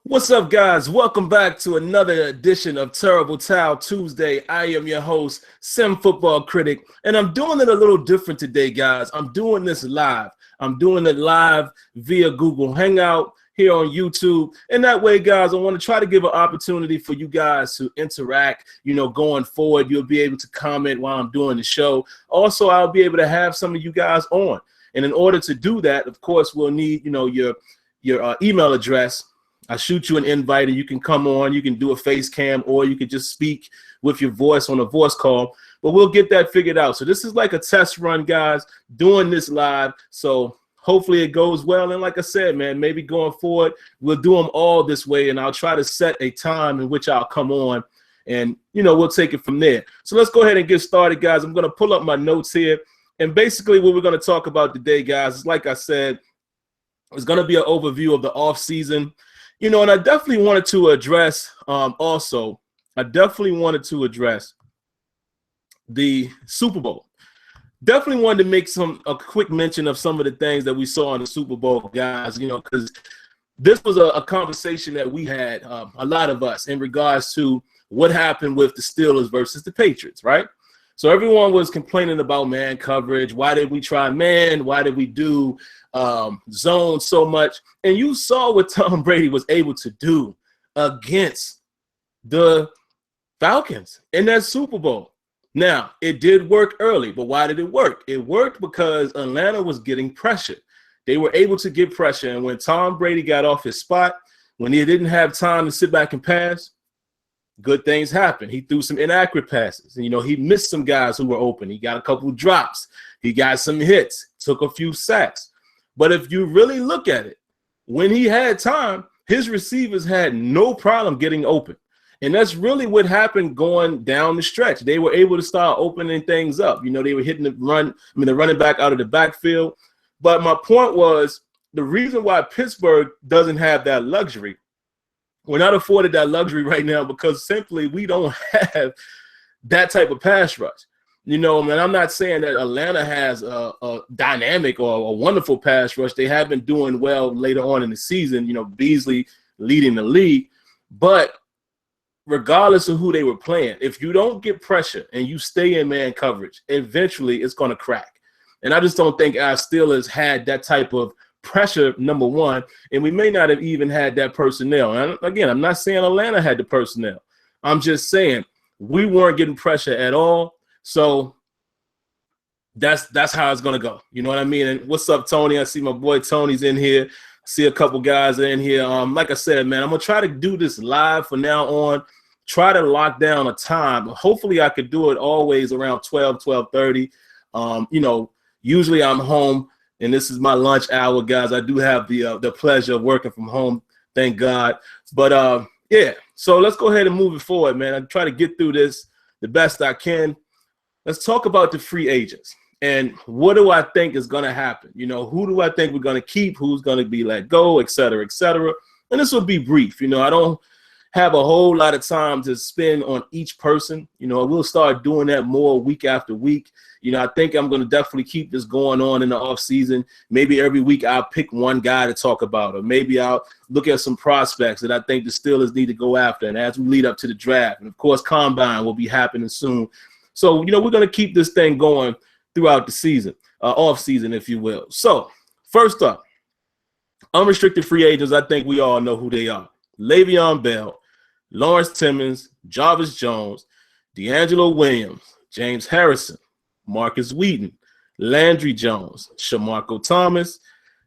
What's up, guys? Welcome back to another edition of Terrible Towel Tuesday. I am your host, Sim Football Critic, and I'm doing it a little different today, guys. I'm doing this live. I'm doing it live via Google Hangout here on YouTube. And that way, guys, I want to try to give an opportunity for you guys to interact, going forward. You'll be able to comment while I'm doing the show. Also, I'll be able to have some of you guys on. And in order to do that, of course, we'll need, your email address. I shoot you an invite and you can come on, you can do a face cam, or you can just speak with your voice on a voice call, but we'll get that figured out. So this is like a test run, guys, doing this live. So hopefully it goes well. And like I said, man, maybe going forward, we'll do them all this way, and I'll try to set a time in which I'll come on and, we'll take it from there. So let's go ahead and get started, guys. I'm going to pull up my notes here. And basically what we're going to talk about today, guys, is like I said, it's going to be an overview of the offseason. And I definitely wanted to address the Super Bowl. Definitely wanted to make a quick mention of some of the things that we saw in the Super Bowl, guys, because this was a conversation that we had, a lot of us, in regards to what happened with the Steelers versus the Patriots, right? So everyone was complaining about man coverage. Why did we try man? Why did we do zone so much? And you saw what Tom Brady was able to do against the Falcons in that Super Bowl. Now, it did work early, but why did it work? It worked because Atlanta was getting pressure. They were able to get pressure, and when Tom Brady got off his spot, when he didn't have time to sit back and pass, good things happened. He threw some inaccurate passes. And, he missed some guys who were open. He got a couple of drops. He got some hits, took a few sacks. But if you really look at it, when he had time, his receivers had no problem getting open. And that's really what happened going down the stretch. They were able to start opening things up. They were hitting the running back out of the backfield. But my point was, the reason why Pittsburgh doesn't have that luxury, we're not afforded that luxury right now, because simply we don't have that type of pass rush. And I'm not saying that Atlanta has a dynamic or a wonderful pass rush. They have been doing well later on in the season, Beasley leading the league. But regardless of who they were playing, if you don't get pressure and you stay in man coverage, eventually it's going to crack. And I just don't think our Steelers had that type of pressure, number one, and we may not have even had that personnel. And again, I'm not saying Atlanta had the personnel. I'm just saying we weren't getting pressure at all. So that's how it's gonna go. You know what I mean? And what's up, Tony? I see my boy Tony's in here. I see a couple guys in here. Like I said, man, I'm gonna try to do this live from now on. Try to lock down a time. Hopefully I could do it always around 12:30. Usually I'm home, and this is my lunch hour, guys. I do have the pleasure of working from home, thank God. But yeah, so let's go ahead and move it forward, man. I try to get through this the best I can. Let's talk about the free agents and what do I think is going to happen. Who do I think we're going to keep? Who's going to be let go, et cetera, et cetera. And this will be brief. I don't have a whole lot of time to spend on each person. We'll start doing that more week after week. I think I'm going to definitely keep this going on in the offseason. Maybe every week I'll pick one guy to talk about, or maybe I'll look at some prospects that I think the Steelers need to go after. And as we lead up to the draft, and of course, Combine will be happening soon. So, we're going to keep this thing going throughout the season, offseason, if you will. So, first up, unrestricted free agents, I think we all know who they are. Le'Veon Bell, Lawrence Timmons, Jarvis Jones, D'Angelo Williams, James Harrison, Marcus Wheaton, Landry Jones, Shamarko Thomas,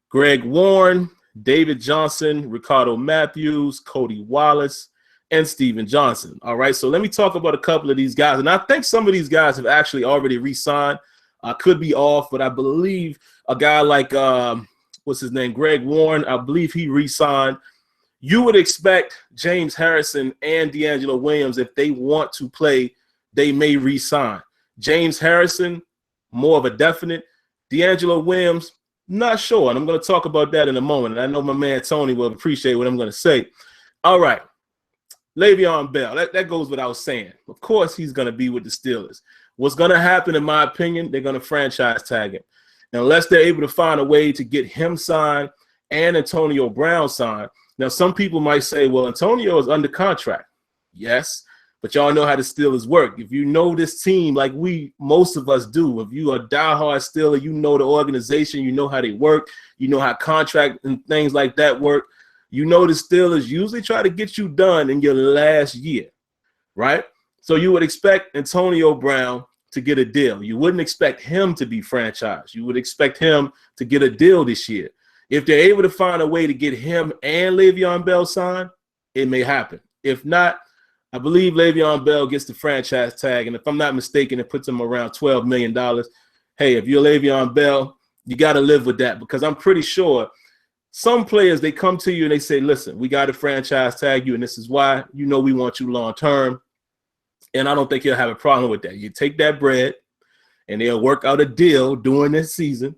Greg Warren, David Johnson, Ricardo Matthews, Cody Wallace, and Steven Johnson. All right, so let me talk about a couple of these guys. And I think some of these guys have actually already re-signed. I could be off, but I believe a guy like, what's his name, Greg Warren, I believe he re-signed. You would expect James Harrison and D'Angelo Williams, if they want to play, they may re-sign. James Harrison, more of a definite. D'Angelo Williams, not sure. And I'm going to talk about that in a moment. And I know my man Tony will appreciate what I'm going to say. All right. Le'Veon Bell, that goes without saying. Of course, he's going to be with the Steelers. What's going to happen, in my opinion, they're going to franchise tag him. And unless they're able to find a way to get him signed and Antonio Brown signed, Now, some people might say, well, Antonio is under contract. Yes, but y'all know how the Steelers work. If you know this team like most of us do, if you are a diehard Steeler, you know the organization, you know how they work, you know how contract and things like that work. You know the Steelers usually try to get you done in your last year, right? So you would expect Antonio Brown to get a deal. You wouldn't expect him to be franchised. You would expect him to get a deal this year. If they're able to find a way to get him and Le'Veon Bell signed, it may happen. If not, I believe Le'Veon Bell gets the franchise tag, and if I'm not mistaken, it puts him around $12 million. Hey, if you're Le'Veon Bell, you got to live with that, because I'm pretty sure some players, they come to you and they say, listen, we got to franchise tag you, and this is why. You know we want you long term, and I don't think he'll have a problem with that. You take that bread, and they'll work out a deal during this season,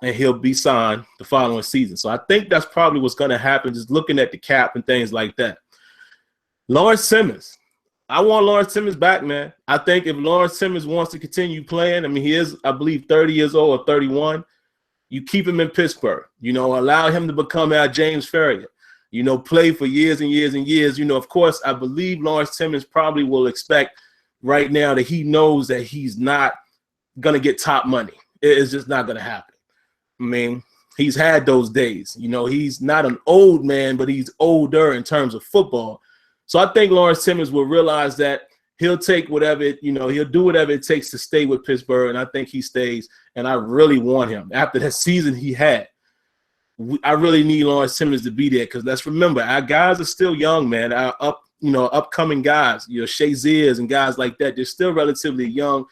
and he'll be signed the following season. So I think that's probably what's going to happen, just looking at the cap and things like that. Lawrence Simmons. I want Lawrence Simmons back, man. I think if Lawrence Simmons wants to continue playing, I mean, he is, I believe, 30 years old or 31. You keep him in Pittsburgh. You know, allow him to become our James Ferrier. You know, play for years and years and years. You know, of course, I believe Lawrence Simmons probably will expect right now that he knows that he's not going to get top money. It's just not going to happen. I mean, he's had those days. You know, he's not an old man, but he's older in terms of football. So I think Lawrence Simmons will realize that he'll take whatever, he'll do whatever it takes to stay with Pittsburgh, and I think he stays, and I really want him. After that season he had, I really need Lawrence Simmons to be there, because let's remember, our guys are still young, man. Our upcoming guys, Shaziers and guys like that, they're still relatively young,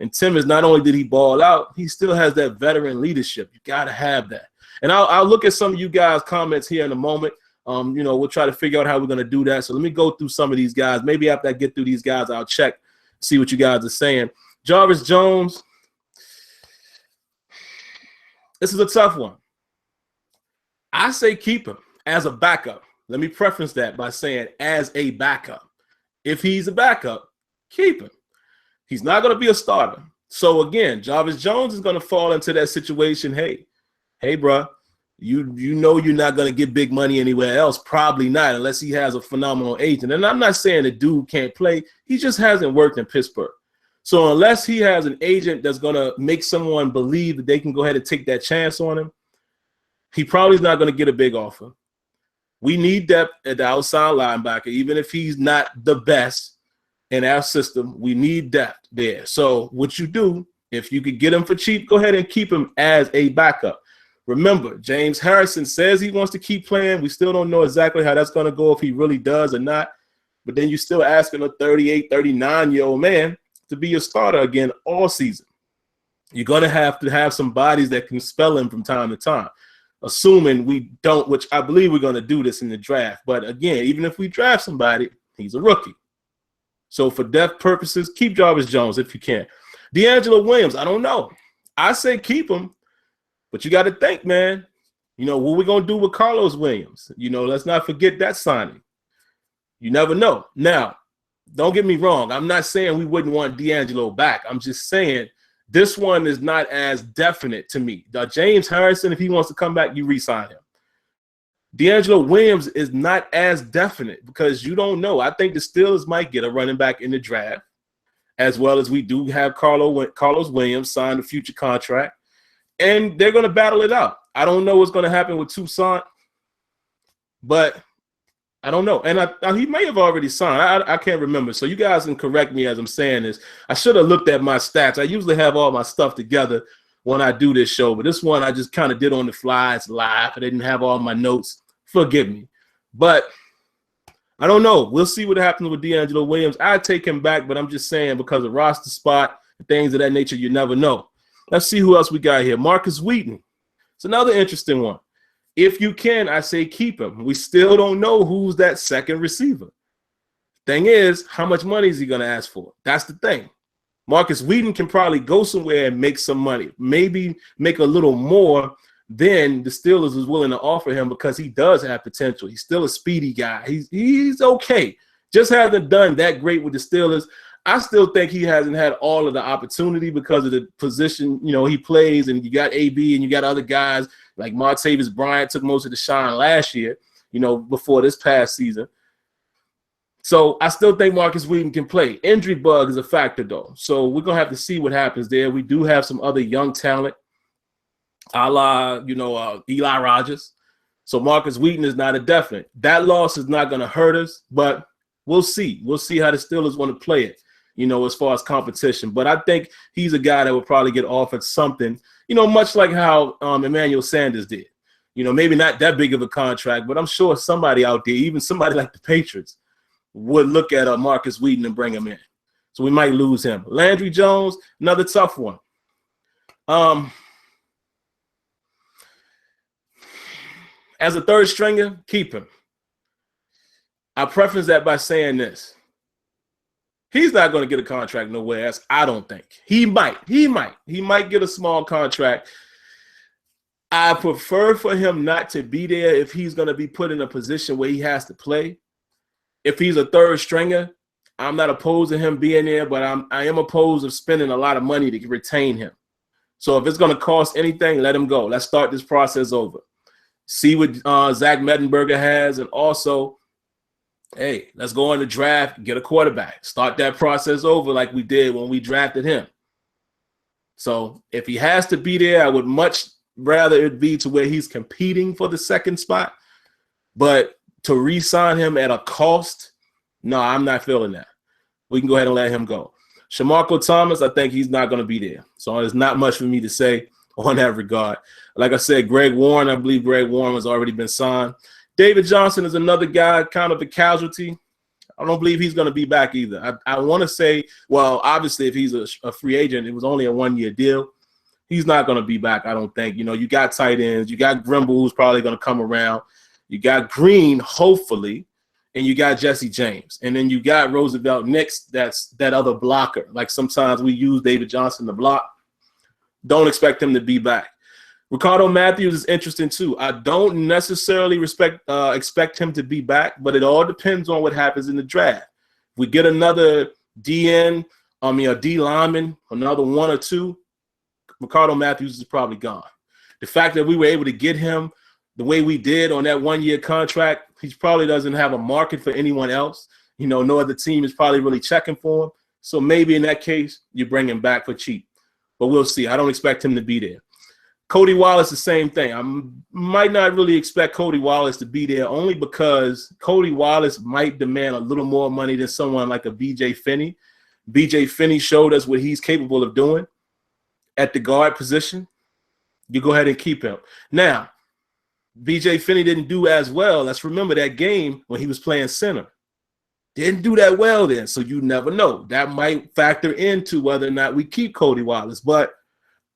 and Simmons, not only did he ball out, he still has that veteran leadership. You got to have that. And I'll look at some of you guys' comments here in a moment. We'll try to figure out how we're going to do that. So let me go through some of these guys. Maybe after I get through these guys, I'll check, see what you guys are saying. Jarvis Jones. This is a tough one. I say keep him as a backup. Let me preface that by saying as a backup. If he's a backup, keep him. He's not going to be a starter. So again, Jarvis Jones is going to fall into that situation. Hey, bro. You know you're not going to get big money anywhere else, probably not, unless he has a phenomenal agent. And I'm not saying the dude can't play. He just hasn't worked in Pittsburgh. So unless he has an agent that's going to make someone believe that they can go ahead and take that chance on him, he probably is not going to get a big offer. We need depth at the outside linebacker, even if he's not the best in our system. We need depth there. So what you do, if you could get him for cheap, go ahead and keep him as a backup. Remember, James Harrison says he wants to keep playing. We still don't know exactly how that's going to go, if he really does or not. But then you're still asking a 38, 39-year-old man to be your starter again all season. You're going to have some bodies that can spell him from time to time, assuming we don't, which I believe we're going to do this in the draft. But again, even if we draft somebody, he's a rookie. So for depth purposes, keep Jarvis Jones if you can. D'Angelo Williams, I don't know. I say keep him. But you got to think, man, what we going to do with Carlos Williams? Let's not forget that signing. You never know. Now, don't get me wrong. I'm not saying we wouldn't want D'Angelo back. I'm just saying this one is not as definite to me. James Harrison, if he wants to come back, you re-sign him. D'Angelo Williams is not as definite because you don't know. I think the Steelers might get a running back in the draft, as well as we do have Carlos Williams sign a future contract. And they're going to battle it out. I don't know what's going to happen with Toussaint, but I don't know. And he may have already signed. I can't remember. So you guys can correct me as I'm saying this. I should have looked at my stats. I usually have all my stuff together when I do this show, but this one I just kind of did on the fly. It's live. I didn't have all my notes. Forgive me. But I don't know. We'll see what happens with D'Angelo Williams. I'd take him back, but I'm just saying because of roster spot and things of that nature, you never know. Let's see who else we got here. Marcus Wheaton. It's another interesting one. If you can, I say keep him. We still don't know who's that second receiver. Thing is, how much money is he going to ask for? That's the thing. Marcus Wheaton can probably go somewhere and make some money, maybe make a little more than the Steelers is willing to offer him because he does have potential. He's still a speedy guy. He's okay. Just hasn't done that great with the Steelers. I still think he hasn't had all of the opportunity because of the position, he plays, and you got AB and you got other guys like Martavis Bryant took most of the shine last year. before this past season. So I still think Marcus Wheaton can play. Injury bug is a factor, though. So we're going to have to see what happens there. We do have some other young talent, a la, Eli Rogers. So Marcus Wheaton is not a definite. That loss is not going to hurt us, but we'll see. We'll see how the Steelers want to play it, as far as competition. But I think he's a guy that would probably get offered something, much like how Emmanuel Sanders did. Maybe not that big of a contract, but I'm sure somebody out there, even somebody like the Patriots, would look at Marcus Wheaton and bring him in. So we might lose him. Landry Jones, another tough one. As a third stringer, keep him. I preface that by saying this. He's not going to get a contract nowhere else, I don't think. He might get a small contract. I prefer for him not to be there if he's going to be put in a position where he has to play. If he's a third stringer, I'm not opposed to him being there, but I am opposed to spending a lot of money to retain him. So if it's going to cost anything, let him go. Let's start this process over. See what Zach Mettenberger has, and also, hey, let's go on the draft, get a quarterback. Start that process over like we did when we drafted him. So if he has to be there, I would much rather it be to where he's competing for the second spot. But to re-sign him at a cost, no, I'm not feeling that. We can go ahead and let him go. Shamarko Thomas, I think he's not going to be there. So there's not much for me to say on that regard. Like I said, Greg Warren, I believe Greg Warren has already been signed. David Johnson is another guy, kind of a casualty. I don't believe he's going to be back either. I want to say, well, obviously, if he's a free agent, it was only a one-year deal. He's not going to be back, I don't think. You got tight ends. You got Grimble, who's probably going to come around. You got Green, hopefully, and you got Jesse James. And then you got Roosevelt Nix, that's that other blocker. Like sometimes we use David Johnson to block. Don't expect him to be back. Ricardo Matthews is interesting too. I don't necessarily expect him to be back, but it all depends on what happens in the draft. If we get another a D lineman, another one or two, Ricardo Matthews is probably gone. The fact that we were able to get him the way we did on that one-year contract, he probably doesn't have a market for anyone else. No other team is probably really checking for him. So maybe in that case, you bring him back for cheap. But we'll see. I don't expect him to be there. Cody Wallace, the same thing. I might not really expect Cody Wallace to be there only because Cody Wallace might demand a little more money than someone like a B.J. Finney. B.J. Finney showed us what he's capable of doing at the guard position. You go ahead and keep him. Now, B.J. Finney didn't do as well. Let's remember that game when he was playing center. Didn't do that well then, so you never know. That might factor into whether or not we keep Cody Wallace. But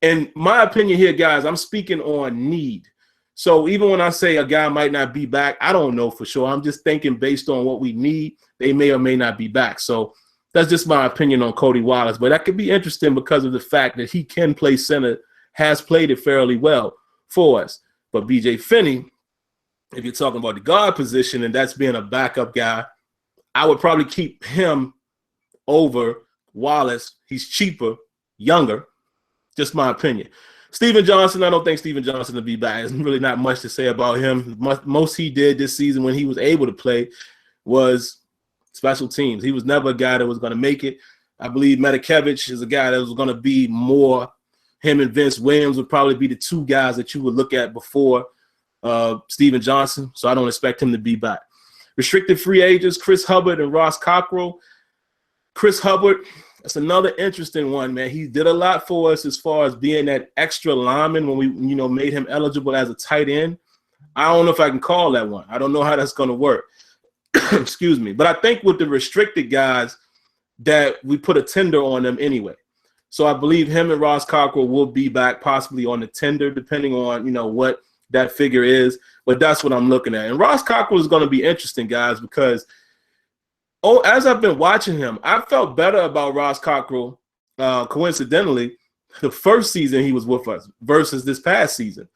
in my opinion here, guys, I'm speaking on need. So even when I say a guy might not be back, I don't know for sure. I'm just thinking based on what we need, they may or may not be back. So that's just my opinion on Cody Wallace. But that could be interesting because of the fact that he can play center, has played it fairly well for us. But B.J. Finney, if you're talking about the guard position and that's being a backup guy, I would probably keep him over Wallace. He's cheaper, younger. Just my opinion. Steven Johnson, I don't think Steven Johnson will be back. There's really not much to say about him. Most he did this season when he was able to play was special teams. He was never a guy that was going to make it. I believe Metakevich is a guy that was going to be more. Him and Vince Williams would probably be the two guys that you would look at before Steven Johnson. So I don't expect him to be back. Restricted free agents, Chris Hubbard and Ross Cockrell. Chris Hubbard, that's another interesting one, man. He did a lot for us as far as being that extra lineman when we, made him eligible as a tight end. I don't know if I can call that one. I don't know how that's going to work. Excuse me. But I think with the restricted guys that we put a tender on them anyway. So I believe him and Ross Cockrell will be back possibly on the tender, depending on, what that figure is. But that's what I'm looking at. And Ross Cockrell is going to be interesting, guys, because as I've been watching him, I felt better about Ross Cockrell, coincidentally, the first season he was with us versus this past season.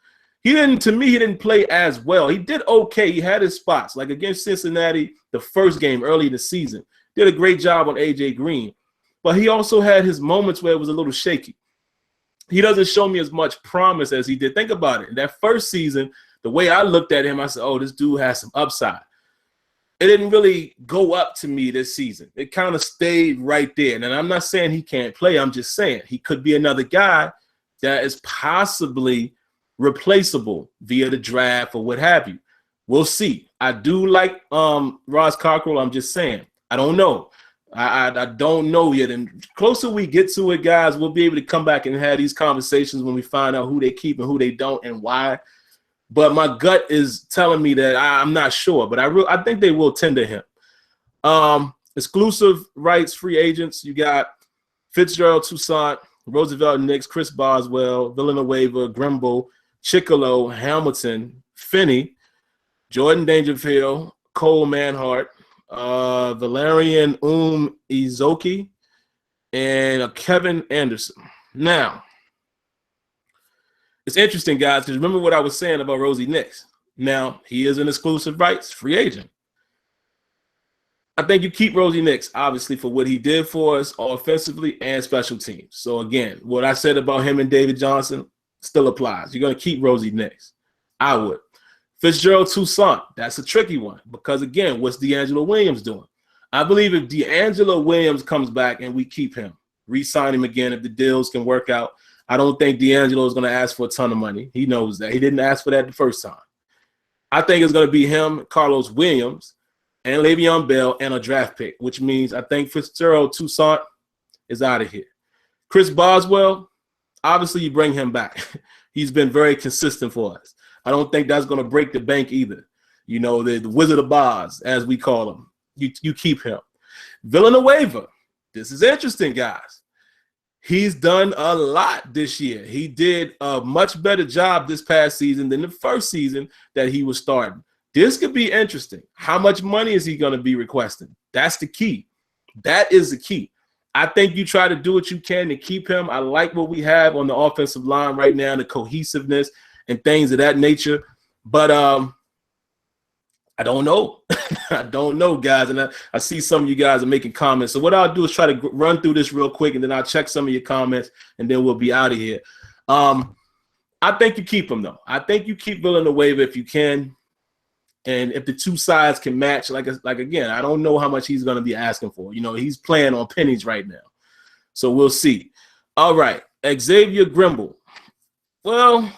He didn't play as well. He did okay. He had his spots, like against Cincinnati, the first game early in the season. Did a great job on A.J. Green. But he also had his moments where it was a little shaky. He doesn't show me as much promise as he did. Think about it. In that first season, the way I looked at him, I said, oh, this dude has some upside. It didn't really go up to me this season. It kind of stayed right there. And I'm not saying he can't play. I'm just saying he could be another guy that is possibly replaceable via the draft or what have you. We'll see. I do like Ross Cockrell. I'm just saying. I don't know. I don't know yet. And closer we get to it, guys, we'll be able to come back and have these conversations when we find out who they keep and who they don't and why. But my gut is telling me that I'm not sure, but I think they will tender him. Exclusive rights free agents. You got Fitzgerald Toussaint, Roosevelt Nix, Chris Boswell, Villanueva, Grimble, Chicolo, Hamilton, Finney, Jordan Dangerfield, Cole Manhart, Valerian Izoki, and Kevin Anderson. Now, it's interesting, guys, because remember what I was saying about Rosie Nix. Now, he is an exclusive rights free agent. I think you keep Rosie Nix, obviously, for what he did for us offensively and special teams. So, again, what I said about him and David Johnson still applies. You're going to keep Rosie Nix. I would. Fitzgerald Toussaint, that's a tricky one because, again, what's D'Angelo Williams doing? I believe if D'Angelo Williams comes back and we keep him, re-sign him again if the deals can work out, I don't think D'Angelo is going to ask for a ton of money. He knows that. He didn't ask for that the first time. I think it's going to be him, Carlos Williams, and Le'Veon Bell, and a draft pick, which means I think Fitzgerald Toussaint is out of here. Chris Boswell, obviously you bring him back. He's been very consistent for us. I don't think that's going to break the bank either. You know, the Wizard of Oz, as we call him. You keep him. Villanueva, this is interesting, guys. He's done a lot this year. He did a much better job this past season than the first season that he was starting. This could be interesting. How much money is he going to be requesting? That's the key. That is the key. I think you try to do what you can to keep him. I like what we have on the offensive line right now, the cohesiveness and things of that nature. But I don't know. I don't know, guys. And I see some of you guys are making comments. So what I'll do is try to run through this real quick, and then I'll check some of your comments, and then we'll be out of here. I think you keep him, though. I think you keep Villanueva if you can. And if the two sides can match, like again, I don't know how much he's going to be asking for. You know, he's playing on pennies right now. So we'll see. All right. Xavier Grimble. Well,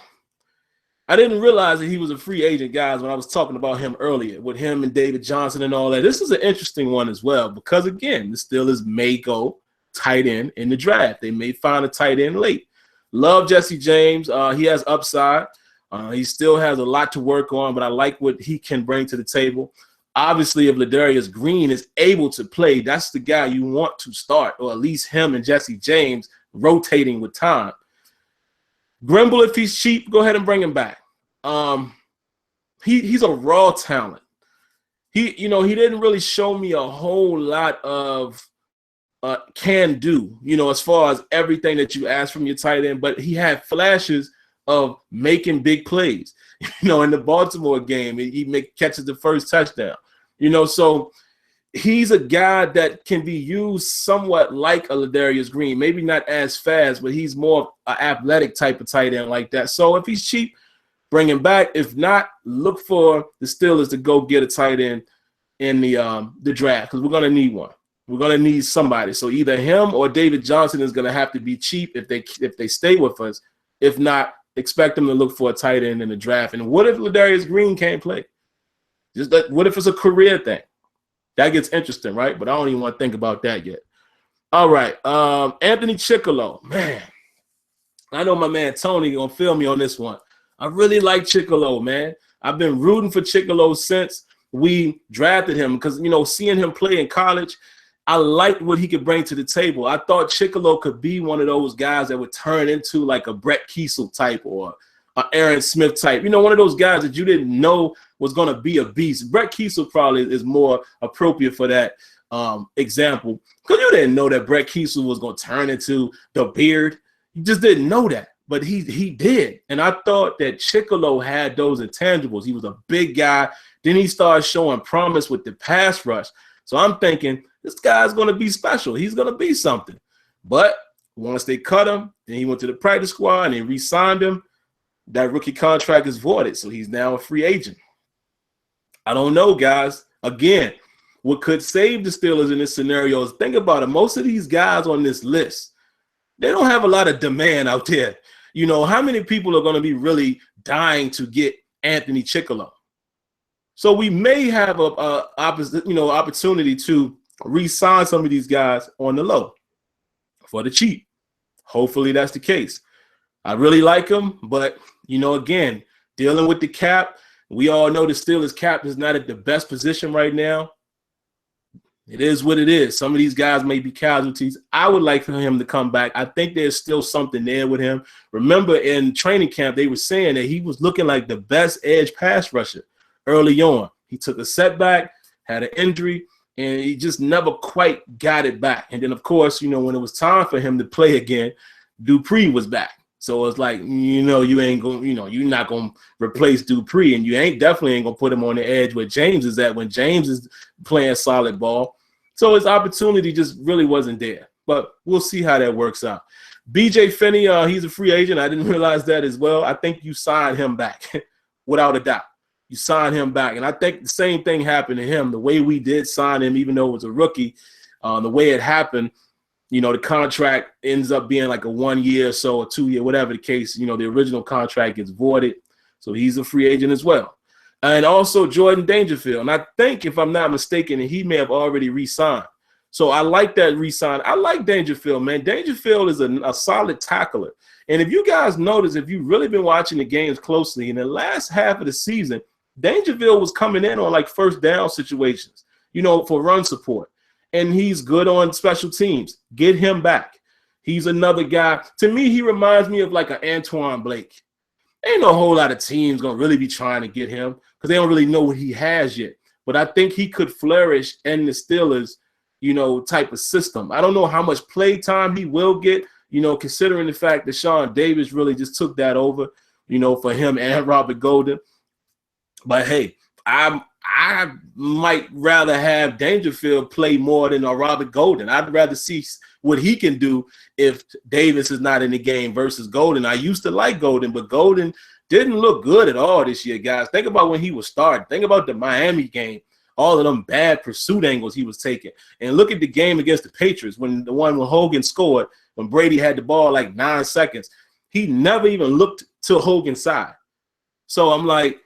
I didn't realize that he was a free agent, guys, when I was talking about him earlier with him and David Johnson and all that. This is an interesting one as well because, again, the Steelers may go tight end in the draft. They may find a tight end late. Love Jesse James. He has upside. He still has a lot to work on, but I like what he can bring to the table. Obviously, if Ladarius Green is able to play, that's the guy you want to start, or at least him and Jesse James rotating with time. Grimble, if he's cheap, go ahead and bring him back. He's a raw talent. He didn't really show me a whole lot of can do, as far as everything that you ask from your tight end, but he had flashes of making big plays. In the Baltimore game, he catches the first touchdown. So he's a guy that can be used somewhat like a Ladarius Green, maybe not as fast, but he's more an athletic type of tight end like that. So if he's cheap, bring him back. If not, look for the Steelers to go get a tight end in the draft because we're going to need one. We're going to need somebody. So either him or David Johnson is going to have to be cheap if they stay with us. If not, expect them to look for a tight end in the draft. And what if Ladarius Green can't play? What if it's a career thing? That gets interesting, right? But I don't even want to think about that yet. All right. Anthony Chicolo. Man, I know my man Tony going to feel me on this one. I really like Chicolo, man. I've been rooting for Chicolo since we drafted him because, seeing him play in college, I liked what he could bring to the table. I thought Chicolo could be one of those guys that would turn into like a Brett Kiesel type or an Aaron Smith type. One of those guys that you didn't know was going to be a beast. Brett Kiesel probably is more appropriate for that example because you didn't know that Brett Kiesel was going to turn into the Beard. You just didn't know that, but he did. And I thought that Chicolo had those intangibles. He was a big guy. Then he started showing promise with the pass rush. So I'm thinking, this guy's going to be special. He's going to be something. But once they cut him, then he went to the practice squad and they re-signed him. that rookie contract is voided, so he's now a free agent. I don't know, guys. Again, what could save the Steelers in this scenario is, think about it. Most of these guys on this list, they don't have a lot of demand out there. You know, how many people are going to be really dying to get Anthony Chickalo? So we may have a opportunity to re-sign some of these guys on the low for the cheap. Hopefully that's the case. I really like him, but, you know, again, dealing with the cap, we all know the Steelers cap is not at the best position right now. It is what it is. Some of these guys may be casualties. I would like for him to come back. I think there's still something there with him. Remember, in training camp, they were saying that he was looking like the best edge pass rusher early on. He took a setback, had an injury, and he just never quite got it back. And then, of course, you know, when it was time for him to play again, Dupree was back. So it's like, you know, you ain't going, you know, you're not going to replace Dupree, and you definitely ain't going to put him on the edge where James is at when James is playing solid ball. So his opportunity just really wasn't there. But we'll see how that works out. BJ Finney, he's a free agent. I didn't realize that as well. I think you signed him back without a doubt. You signed him back. And I think the same thing happened to him. The way we did sign him, even though it was a rookie, the way it happened, you know, the contract ends up being like a 1 year or so, a 2 year, whatever the case. You know, the original contract gets voided. So he's a free agent as well. And also Jordan Dangerfield. And I think, if I'm not mistaken, he may have already re-signed. So I like that re-sign. I like Dangerfield, man. Dangerfield is a solid tackler. And if you guys notice, if you've really been watching the games closely, in the last half of the season, Dangerfield was coming in on like first down situations, you know, for run support. And he's good on special teams. Get him back. He's another guy. To me, he reminds me of like an Antoine Blake. Ain't no whole lot of teams going to really be trying to get him because they don't really know what he has yet. But I think he could flourish in the Steelers, you know, type of system. I don't know how much play time he will get, you know, considering the fact that Sean Davis really just took that over, you know, for him and Robert Golden. But, hey, I might rather have Dangerfield play more than Robert Golden. I'd rather see what he can do if Davis is not in the game versus Golden. I used to like Golden, but Golden didn't look good at all this year, guys. Think about when he was starting. Think about the Miami game, all of them bad pursuit angles he was taking. And look at the game against the Patriots, when Hogan scored, when Brady had the ball like 9 seconds. He never even looked to Hogan's side. So I'm like,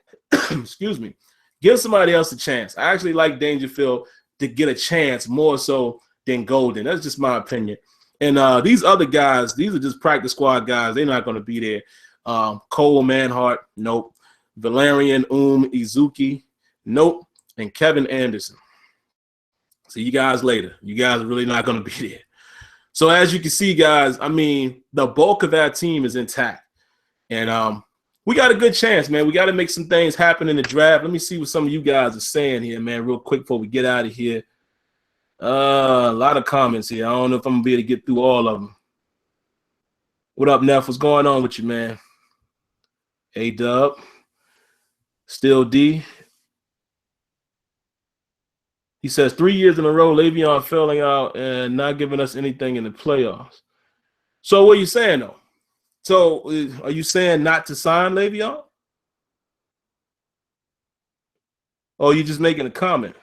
excuse me, give somebody else a chance. I actually like Dangerfield to get a chance more so than Golden. That's just my opinion. And these other guys, these are just practice squad guys. They're not going to be there. Cole Manhart, nope. Valerian Izuki, nope. And Kevin Anderson. See you guys later. You guys are really not going to be there. So as you can see, guys, I mean, the bulk of our team is intact. And we got a good chance, man. We got to make some things happen in the draft. Let me see what some of you guys are saying here, man, real quick before we get out of here. A lot of comments here. I don't know if I'm going to be able to get through all of them. What up, Neff? What's going on with you, man? A-Dub. Still D. He says 3 years in a row, Le'Veon failing out and not giving us anything in the playoffs. So what are you saying, though? So are you saying not to sign Le'Veon? Or are you just making a comment?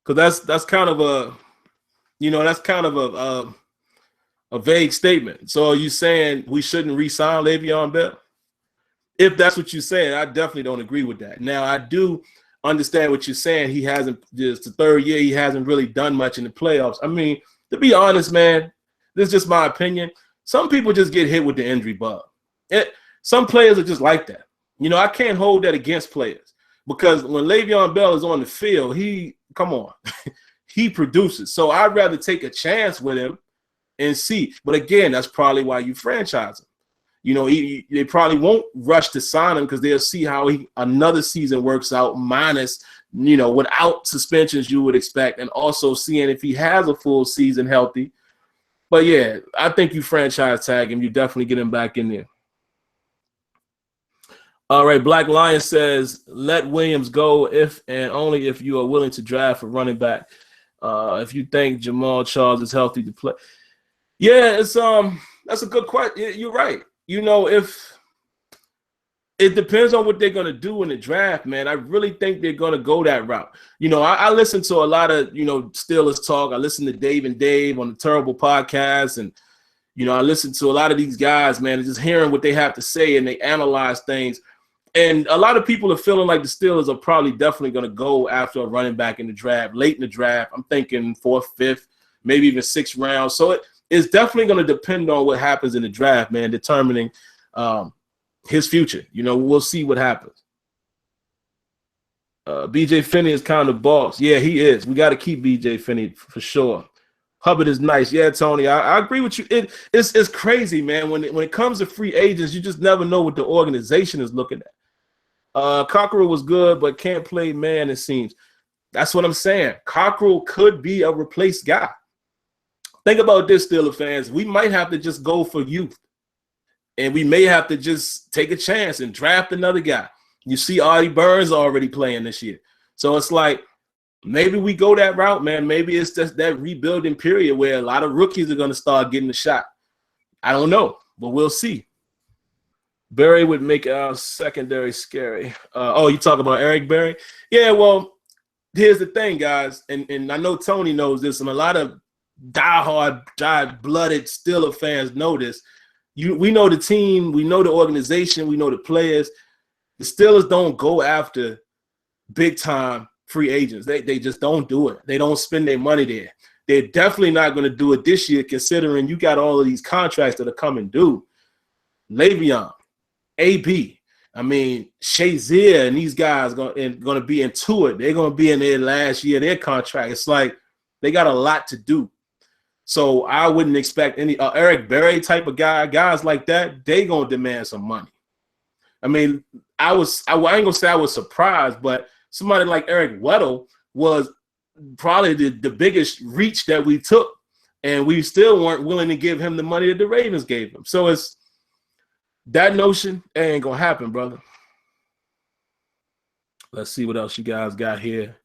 Because that's kind of a, you know, that's kind of a vague statement. So are you saying we shouldn't re-sign Le'Veon Bell? If that's what you're saying, I definitely don't agree with that. Now, I do understand what you're saying. He hasn't, just the third year, he hasn't really done much in the playoffs. I mean, to be honest, man, this is just my opinion. Some people just get hit with the injury bug. Some players are just like that. You know, I can't hold that against players because when Le'Veon Bell is on the field, come on, he produces. So I'd rather take a chance with him and see. But again, that's probably why you franchise him. You know, they probably won't rush to sign him because they'll see how another season works out minus, you know, without suspensions you would expect, and also seeing if he has a full season healthy. But, yeah, I think you franchise tag him. You definitely get him back in there. All right, Black Lion says, let Williams go if and only if you are willing to draft a running back. If you think Jamal Charles is healthy to play. Yeah, that's a good question. You're right. if it depends on what they're going to do in the draft, man. I really think they're going to go that route. I listen to a lot of, Steelers talk. I listen to Dave and Dave on the Terrible podcast. And, I listen to a lot of these guys, man, and just hearing what they have to say, and they analyze things. And a lot of people are feeling like the Steelers are probably definitely going to go after a running back in the draft, late in the draft. I'm thinking 4th, 5th, maybe even 6th round. So it's definitely going to depend on what happens in the draft, man, determining his future. We'll see what happens. BJ Finney is kind of boss. Yeah, he is. We got to keep BJ Finney for sure. Hubbard is nice. Yeah, Tony, I agree with you. It's crazy, man. When it comes to free agents, you just never know what the organization is looking at. Cockrell was good, but can't play man, it seems. That's what I'm saying. Cockrell could be a replaced guy. Think about this, Steelers fans. We might have to just go for youth. And we may have to just take a chance and draft another guy. You see Artie Burns already playing this year. So it's like, maybe we go that route, man. Maybe it's just that rebuilding period where a lot of rookies are going to start getting a shot. I don't know, but we'll see. Berry would make our secondary scary. You talk about Eric Berry? Yeah, well, here's the thing, guys, and I know Tony knows this, and a lot of diehard, dry-blooded Steelers fans know this. We know the team, we know the organization, we know the players. The Steelers don't go after big-time free agents. They just don't do it. They don't spend their money there. They're definitely not going to do it this year, considering you got all of these contracts that are coming due. Le'Veon, AB, Shazier, and these guys going to be into it. They're going to be in their last year of their contract. It's like they got a lot to do. So I wouldn't expect any Eric Berry type of guys like that. They going to demand some money. I ain't going to say I was surprised, but somebody like Eric Weddle was probably the biggest reach that we took, and we still weren't willing to give him the money that the Ravens gave him. So it's that notion ain't going to happen, brother. Let's see what else you guys got here.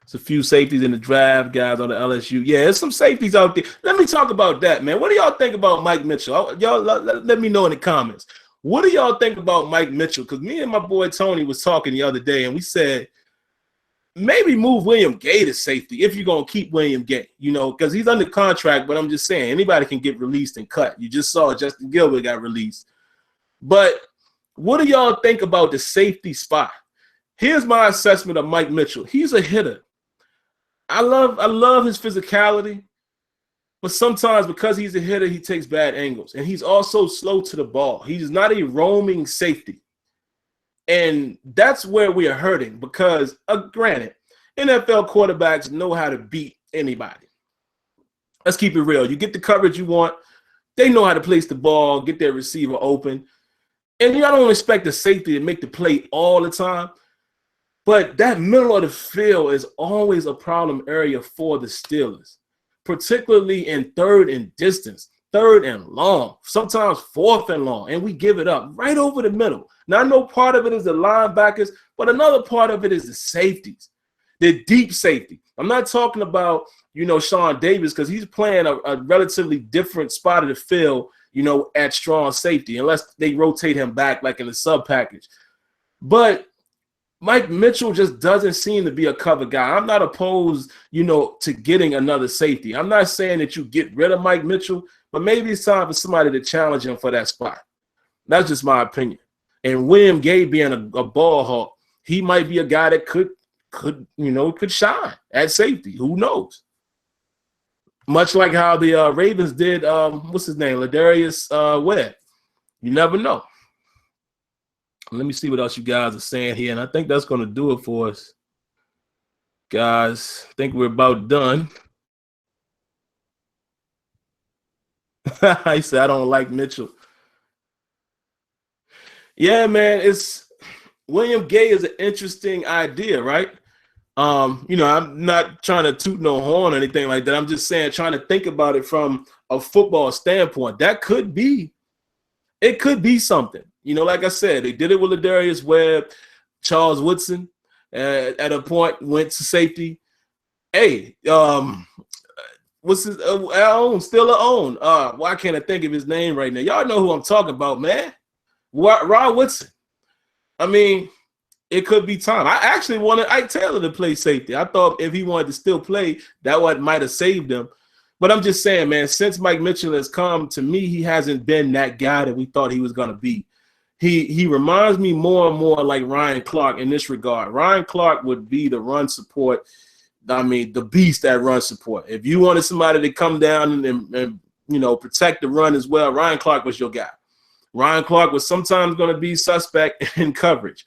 It's a few safeties in the draft, guys, on the LSU. Yeah, there's some safeties out there. Let me talk about that, man. What do y'all think about Mike Mitchell? Y'all let me know in the comments. What do y'all think about Mike Mitchell? Because me and my boy Tony was talking the other day, and we said maybe move William Gay to safety if you're going to keep William Gay, because he's under contract, but I'm just saying anybody can get released and cut. You just saw Justin Gilbert got released. But what do y'all think about the safety spot? Here's my assessment of Mike Mitchell. He's a hitter. I love his physicality, but sometimes because he's a hitter, he takes bad angles, and he's also slow to the ball. He's not a roaming safety, and that's where we are hurting because, granted, NFL quarterbacks know how to beat anybody. Let's keep it real. You get the coverage you want. They know how to place the ball, get their receiver open, and you don't expect the safety to make the play all the time. But that middle of the field is always a problem area for the Steelers, particularly in third and distance, third and long, sometimes fourth and long, and we give it up right over the middle. Now, I know part of it is the linebackers, but another part of it is the safeties, the deep safety. I'm not talking about, Sean Davis, because he's playing a relatively different spot of the field, at strong safety, unless they rotate him back like in the sub package. But Mike Mitchell just doesn't seem to be a cover guy. I'm not opposed, to getting another safety. I'm not saying that you get rid of Mike Mitchell, but maybe it's time for somebody to challenge him for that spot. That's just my opinion. And William Gay being a ball hawk, he might be a guy that could shine at safety. Who knows? Much like how the Ravens did, what's his name, Ladarius Webb. You never know. Let me see what else you guys are saying here, and I think that's going to do it for us. Guys, I think we're about done. I said I don't like Mitchell. Yeah, man, William Gay is an interesting idea, right? I'm not trying to toot no horn or anything like that. I'm just saying, trying to think about it from a football standpoint. It could be something. Like I said, they did it with Ladarius Webb, Charles Woodson. At a point went to safety. Hey, what's his own? Still own. Why can't I think of his name right now? Y'all know who I'm talking about, man. Rod Woodson. I mean, it could be time. I actually wanted Ike Taylor to play safety. I thought if he wanted to still play, that might have saved him. But I'm just saying, man, since Mike Mitchell has come, to me, he hasn't been that guy that we thought he was going to be. He reminds me more and more like Ryan Clark in this regard. Ryan Clark would be the run support. I mean, the beast at run support. If you wanted somebody to come down and protect the run as well, Ryan Clark was your guy. Ryan Clark was sometimes going to be suspect in coverage.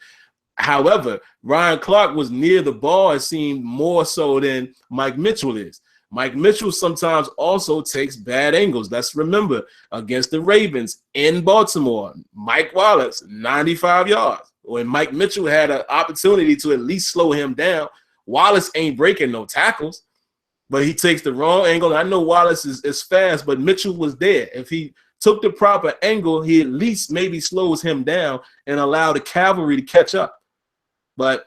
However, Ryan Clark was near the ball, it seemed, more so than Mike Mitchell is. Mike Mitchell sometimes also takes bad angles. Let's remember, against the Ravens in Baltimore, Mike Wallace, 95 yards. When Mike Mitchell had an opportunity to at least slow him down, Wallace ain't breaking no tackles, but he takes the wrong angle. I know Wallace is fast, but Mitchell was there. If he took the proper angle, he at least maybe slows him down and allow the cavalry to catch up. But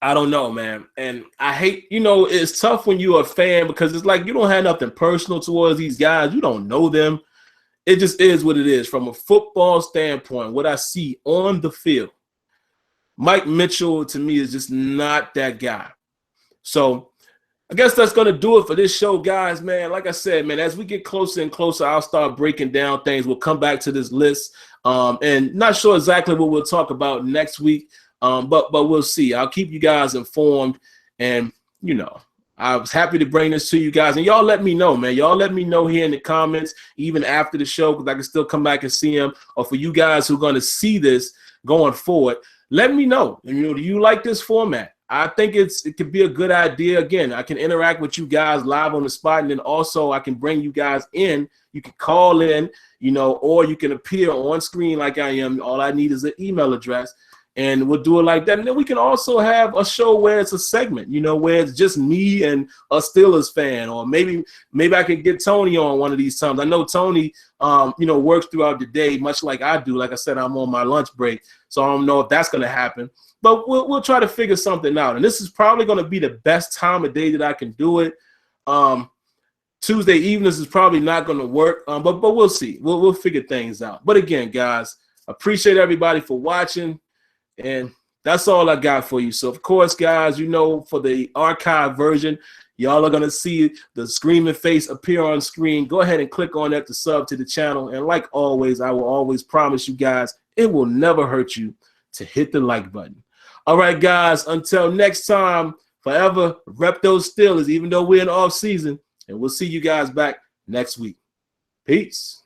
I don't know, man. And I hate, it's tough when you're a fan because it's like you don't have nothing personal towards these guys. You don't know them. It just is what it is. From a football standpoint, what I see on the field, Mike Mitchell, to me, is just not that guy. So I guess that's going to do it for this show, guys, man. Like I said, man, as we get closer and closer, I'll start breaking down things. We'll come back to this list. And not sure exactly what we'll talk about next week. But we'll see. I'll keep you guys informed, and I was happy to bring this to you guys. And y'all let me know, man. Y'all let me know here in the comments, even after the show, because I can still come back and see them. Or for you guys who are going to see this going forward, let me know. Do you like this format? I think it could be a good idea. Again, I can interact with you guys live on the spot, and then also I can bring you guys in. You can call in, or you can appear on screen like I am. All I need is an email address. And we'll do it like that. And then we can also have a show where it's a segment, where it's just me and a Steelers fan. Or maybe I could get Tony on one of these times. I know Tony, works throughout the day, much like I do. Like I said, I'm on my lunch break. So I don't know if that's going to happen. But we'll try to figure something out. And this is probably going to be the best time of day that I can do it. Tuesday evenings is probably not going to work. But we'll see. We'll figure things out. But again, guys, appreciate everybody for watching. And that's all I got for you. So, of course, guys, for the archive version, y'all are going to see the screaming face appear on screen. Go ahead and click on that to sub to the channel. And like always, I will always promise you guys, it will never hurt you to hit the like button. All right, guys, until next time, forever rep those Steelers, even though we're in off season. And we'll see you guys back next week. Peace.